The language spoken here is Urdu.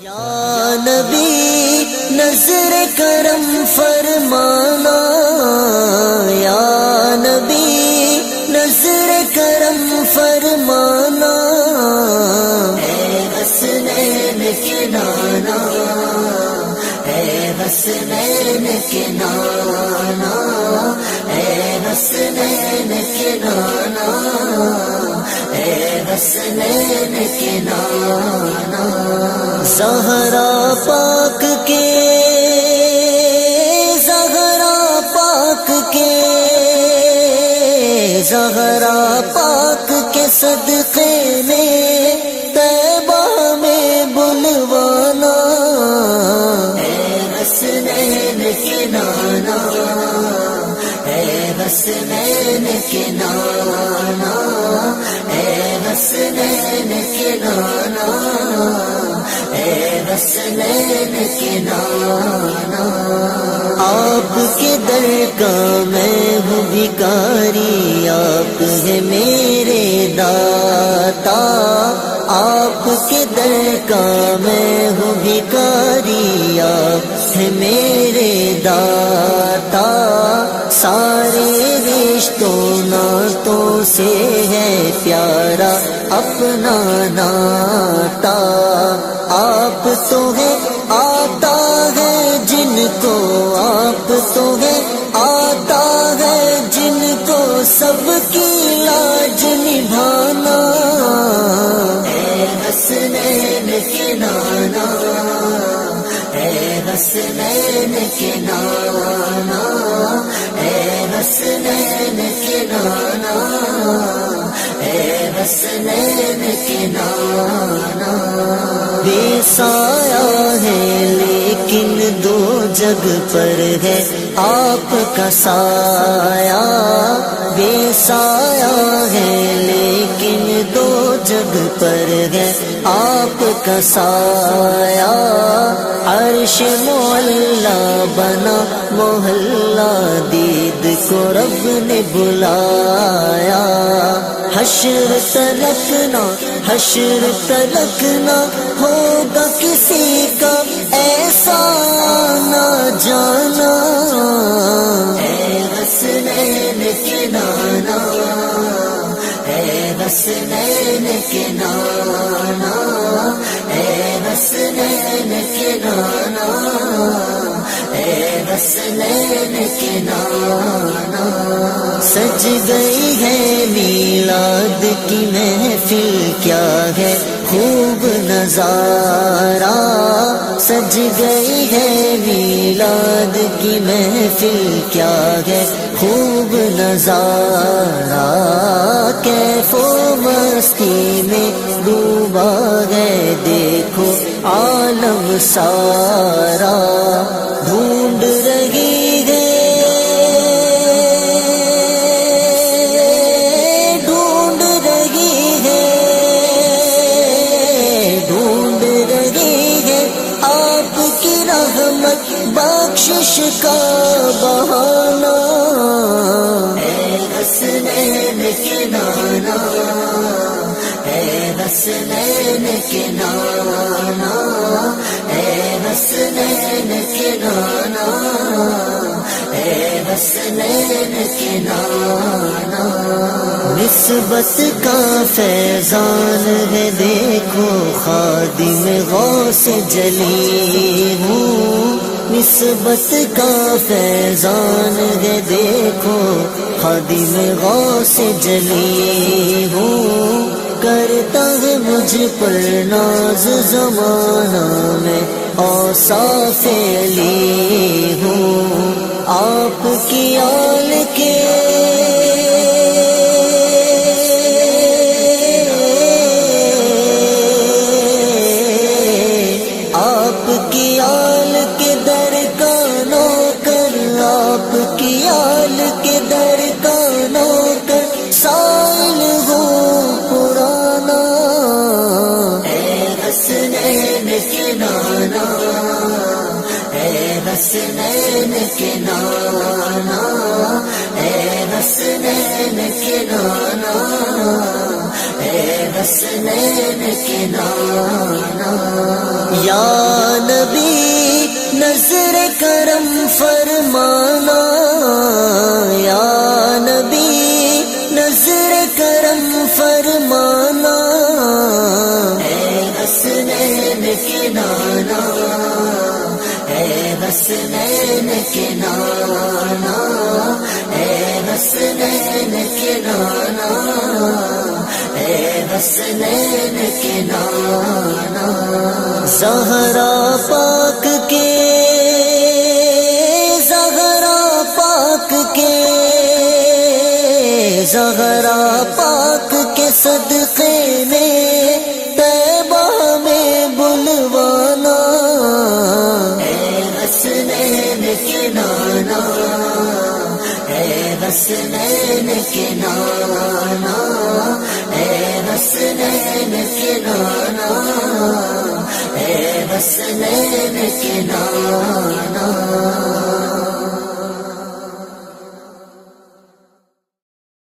یا نبی نظر کرم فرمانا، یا نبی نظر کرم فرمانا، اے حسنین کے نانا، اے حسنین کے نانا، اے حسنین کے نانا، اے حسنین کے نانا، زہرا پاک کے، زہرا پاک کے، زہرا پاک کے صدقے میں طیبہ میں بلوانا، اے حسنین کے نانا، اے حسنین کے نانا، اے حسنین کے نانا، اے حسنین کے نانا، آپ کے در کا میں ہوں بھکاری، آپ ہے میرے داتا، آپ کے در کا میں ہوں بھکاری، آپ ہے میرے داتا، سارے رشتوں ناتوں سے ہے پیارا اپنا ناتا، آپ تو ہے آتا ہے جن کو، آپ تو ہے آتا ہے جن کو سب کی لاج نبھانا، اے حسنین کے نانا، اے حسنین کے نانا، اے حسنین کے نانا، اے حسنین کے نانا، بے سایہ ہے لیکن دو جگ پر ہے آپ کا سایہ، بے سایہ ہے لیکن دو جگ پر ہے آپ کا سایہ، عرش معلا بنا محلہ دید کو رب نے بلایا، حشر تلک نہ، حشر تلک نہ ہوگا کسی کا ایسا نہ جانا، اے حسنین کے نانا، اے حسنین کے نانا، اے حسنین کے نانا، اے حسنین کے نانا، سج گئی ہے میلاد کی محفل، کیا ہے خوب نظارہ، سج گئی ہے میلاد کی محفل، کیا ہے خوب نظارہ، کیف و مستی میں ڈوبا ہے دیکھو عالم سارا، ڈھونڈ رہی ہے، ڈھونڈ رہی ہے، ڈھونڈ رہی ہے آپ کی رحمت بخشش کا بہانہ، اے حسنین کے نانا، اے حسنین کے نانا، اے حسنین کے نانا، اے حسنین کے نانا، نسبت کا فیضان ہے دیکھو خادم غوث جلی ہوں، نسبت کا فیضان ہے دیکھو خادم غوث جلی ہوں، کرتا ہے مجھ پر ناز زمانہ میں اوصاف علی ہوں، آپ کی آل کے، آپ کی آل کے در کا نوکر، آپ کی آل کے در کا نوکر، سائل ہوں پرانا، اے حسنین کے نانا، اے حسنین کے نانا، اے حسنین کے نانا، اے حسنین کے نانا، یا کرم فرمانا یا نبی، نظر کرم فرمانا، اے حسنین کے نانا، اے حسنین کے نانا، اے حسنین کے نانا، اے حسنین کے نانا، زہرا پاک کے، زہرا پاک کے، زہرا پاک کے صدقے میں طیبہ میں بلوانا، اے حسنین کے نانا، اے حسنین کے نانا، اے حسنین کے نانا، اے حسنین کے نانا۔